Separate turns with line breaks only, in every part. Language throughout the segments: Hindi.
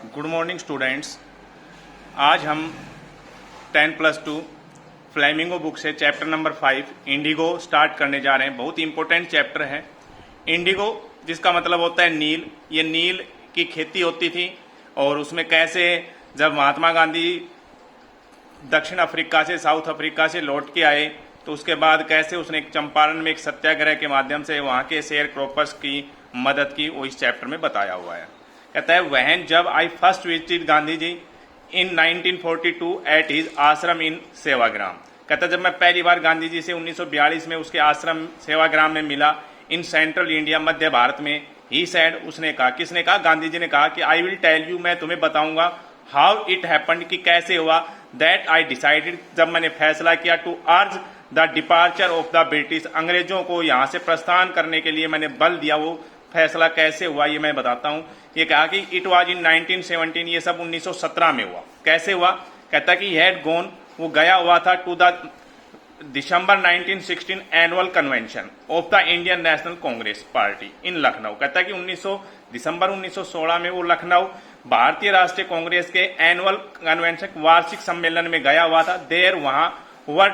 Good morning students. आज हम 10+2 फ्लेमिंगो बुक से चैप्टर नंबर 5 इंडिगो स्टार्ट करने जा रहे हैं। बहुत ही इंपॉर्टेंट चैप्टर है। इंडिगो जिसका मतलब होता है नील। ये नील की खेती होती थी और उसमें कैसे जब महात्मा गांधी दक्षिण अफ्रीका से साउथ अफ्रीका से लौट के आए तो उसके बाद कैसे उसने एक चंपारण में एक सत्याग्रह के माध्यम से वहाँ के शेयर क्रॉपर्स की मदद की, वो इस चैप्टर में बताया हुआ है। कहता है वहन जब I first visited Gandhi ji in 1942 at his ashram in Sevagram. कहता जब मैं पहली बार गांधी जी से 1942 में उसके आश्रम सेवाग्राम में मिला इन सेंट्रल इंडिया, मध्य भारत में, ही सैड, उसने कहा, किसने कहा? गांधी जी ने कहा कि आई विल टेल यू, मैं तुम्हें बताऊंगा, हाउ इट हैपेंड, कि कैसे हुआ, दैट आई डिसाइडेड, जब मैंने फैसला किया, to urge the departure of the British, अंग्रेजों को यहां से प्रस्थान करने के लिए मैंने बल दिया। वो फैसला कैसे हुआ ये मैं बताता हूं। ये कहा कि इट वाज इन 1917, ये सब 1917 में हुआ। कैसे हुआ? कहता कि हैड गॉन, वो गया हुआ था, to the December 1916 annual convention of the Indian National Congress party in Lucknow. कहता कि दिसंबर 1916 में वो लखनऊ भारतीय राष्ट्रीय कांग्रेस के एनुअल कन्वेंशन वार्षिक सम्मेलन में गया हुआ था। देर वहां वर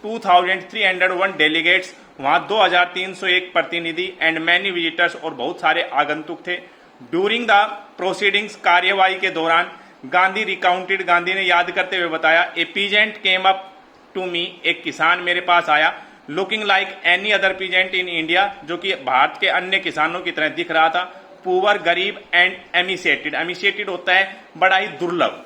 2301 डेलीगेट्स, वहां 2301 प्रतिनिधि एंड मैनी विजिटर्स, और बहुत सारे आगंतुक थे। ड्यूरिंग द प्रोसीडिंग्स, कार्यवाही के दौरान, गांधी रिकाउंटेड, गांधी ने याद करते हुए बताया, a peasant came up to me, एक किसान मेरे पास आया, looking like any other peasant in India, जो कि भारत के अन्य किसानों की तरह दिख रहा था। पुअर, गरीब, एंड एमिसिएटेड, एमिसिएटेड होता है बड़ा ही दुर्लभ,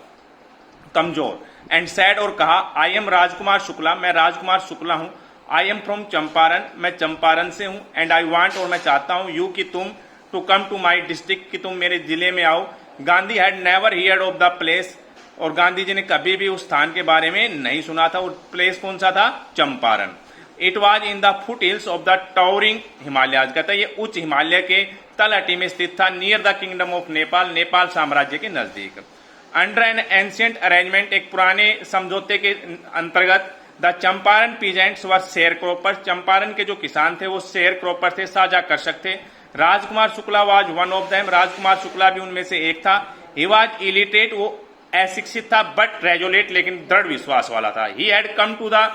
कमजोर, एंड सैड, और कहा, आई एम राजकुमार शुक्ला, मैं राजकुमार शुक्ला हूं, आई एम फ्रॉम चंपारण, मैं चंपारण से हूं, एंड आई वांट, और मैं चाहता हूं, यू कि तुम, to come to my district, कि तुम मेरे जिले में आओ। Gandhi had never heard of the place, और गांधी जी ने कभी भी उस स्थान के बारे में नहीं सुना था। वो प्लेस कौन सा था? Champaran. It was in the foot hills of the towering Himalayas, कहता है ये उच्च हिमालय के तलहटी में स्थित था, near the kingdom of Nepal, Nepal साम्राज्य के नजदीक। अंडर एन एंशियंट अरेंजमेंट, एक पुराने समझौते के अंतर्गत, the Champaran peasants were share croppers, Champaran के जो किसान थे वो शेयर क्रॉपर थे, साझा कृषक थे। Rajkumar Shukla was one of them, Rajkumar Shukla भी उनमें से एक था। ही वाज इलिटरेट, वो अशिक्षित था, बट रेजोलेट, लेकिन दृढ़ विश्वास वाला था। He had come to the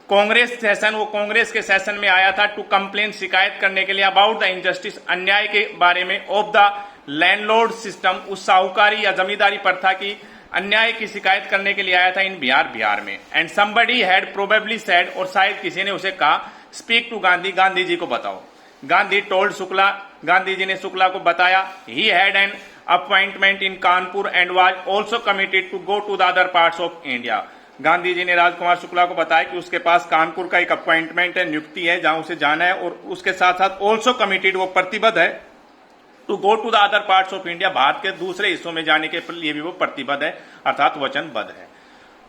Congress session, वो कांग्रेस के सेशन में आया था, टू कंप्लेन, शिकायत करने के लिए, अबाउट द इनजस्टिस, अन्याय के बारे में, ऑफ द लैंडलॉर्ड सिस्टम, उस साहूकारी या जमींदारी प्रथा की अन्याय की शिकायत करने के लिए आया था इन बिहार में। And somebody had probably said, और शायद किसी ने उसे कहा, स्पीक टू गांधी, गांधी जी को बताओ। गांधी टोल्ड शुक्ला, गांधी जी ने शुक्ला को बताया, he had an appointment in Kanpur and was also committed to go to the other parts of India. Gandhi ji ने राजकुमार शुक्ला को बताया कि उसके पास कानपुर का एक अपॉइंटमेंट है, नियुक्ति है, जहां उसे जाना है, और उसके साथ साथ ऑल्सो कमिटेड, वो प्रतिबद्ध है, to go to the other parts of India, Bharat के दूसरे हिस्सों में जाने के लिए भी वो प्रतिबद्ध है, अर्थात वचनबद्ध है।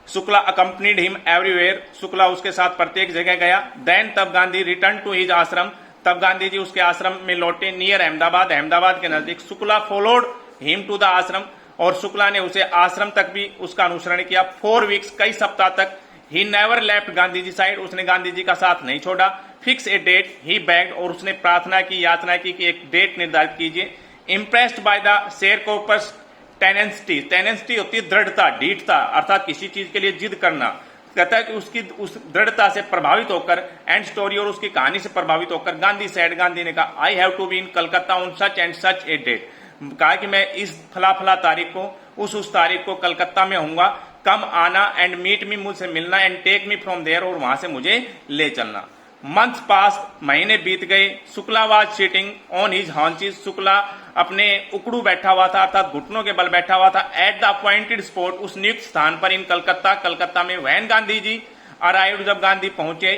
Shukla accompanied him everywhere, Shukla उसके साथ प्रत्येक जगह गया। देन, तब गांधी रिटर्न टू हिज आश्रम, तब गांधी जी उसके आश्रम में लौटे, नियर अहमदाबाद, अहमदाबाद के नजदीक। Shukla followed him to the ashram, और शुक्ला ने उसे आश्रम तक भी उसका अनुसरण किया। 4 वीक्स, कई सप्ताह तक। He never left Gandhi ji side, उसने गांधी जी का साथ नहीं छोड़ा। Fix a date, he begged, और उसने प्रार्थना की, याचना की कि एक डेट निर्धारित कीजिए। Impressed by the sharecroppers tenacity, tenacity होती है दृढ़ता, ढीठता, अर्थात किसी चीज के लिए जिद करना। कहता है कि उसकी उस दृढ़ता से प्रभावित होकर, एंड स्टोरी, और उसकी कहानी से प्रभावित होकर, गांधी सैड, गांधी ने कहा, I have to be in Calcutta on such and such a date, कहा कि मैं इस फला फला तारीख को, उस तारीख को कलकत्ता में होऊंगा, कम आना, एंड मीट मी, मुझसे मिलना, and take me from there, और वहां से मुझे ले चलना। मंथ्स पास, महीने बीत गए। Shukla was sitting on his haunches, Shukla अपने उकड़ू बैठा हुआ था, अर्थात घुटनों के बल बैठा हुआ था। एट द अपॉइंटेड स्पॉट, उस नियुक्त स्थान पर, इन कलकत्ता, कलकत्ता में। वैन गांधी जी अराइव्ड, जब गांधी पहुंचे,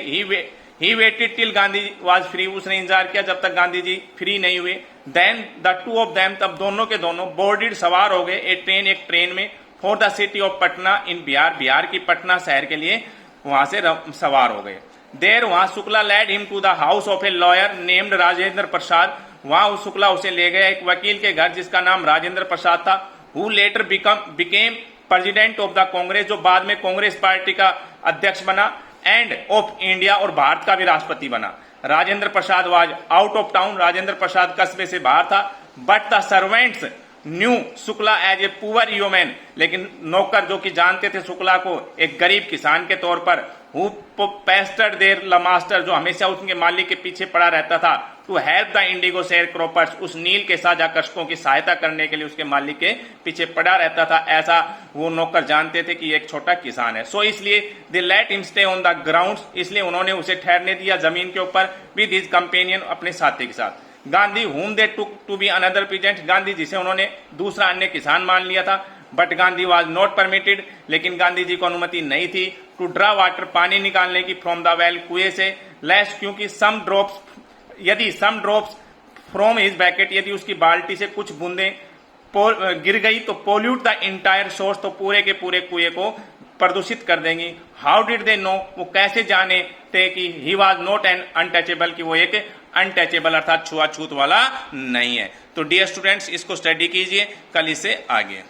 he waited till Gandhi was free, उसने इंतजार किया जब तक गांधी जी फ्री नहीं हुए। Then the two of them, तब दोनों के दोनों बोर्डेड, सवार हो गए, एक ट्रेन में, for the city of Patna in Bihar, Bihar की पटना शहर के लिए वहां से सवार हो गए। देर, वहां Shukla led him to the house of a lawyer named Rajendra Prasad, वहां शुक्ला उसे ले गया एक वकील के घर जिसका नाम राजेंद्र प्रसाद था। Who letter became president of the Congress, जो बाद में कांग्रेस पार्टी का अध्यक्ष बना, एंड ऑफ इंडिया, और भारत का भी राष्ट्रपति बना। Rajendra Prasad was out of town, Rajendra Prasad कस्बे से बाहर था, but the servants knew Shukla as a poor human, लेकिन नौकर जो कि जानते थे शुक्ला को एक गरीब किसान के तौर पर, हु पेस्टर्ड देयर मास्टर, जो हमेशा उसके मालिक के पीछे पड़ा रहता था, to help the indigo sharecroppers, उस नील के साझा कृषकों की सहायता करने के लिए उसके मालिक के पीछे पड़ा रहता था, ऐसा वो नौकर जानते थे कि एक छोटा किसान है। सो इसलिए they let him stay on the ground, इसलिए उन्होंने उसे ठहरने दिया जमीन के ऊपर विद हिज कंपेनियन, अपने साथी के साथ। Gandhi whom they took to be another peasant, Gandhi जिसे उन्होंने दूसरा अन्य किसान मान लिया था, but Gandhi was not permitted, लेकिन गांधी जी को अनुमति नहीं थी टू ड्रा वाटर, पानी निकालने की, फ्रॉम द वेल, कुएं से, लेस, क्योंकि सम ड्रॉप्स फ्रॉम हिज बैकेट, यदि उसकी बाल्टी से कुछ बूंदें गिर गई तो पोल्यूट द इंटायर सोर्स, तो पूरे के पूरे कुएं को प्रदूषित कर देंगी। हाउ डिड दे नो, वो कैसे जाने थे कि he was not an untouchable, कि वो एक अनटचेबल अर्थात छुआछूत वाला नहीं है। तो डियर स्टूडेंट्स, इसको स्टडी कीजिए, कल इससे आगे।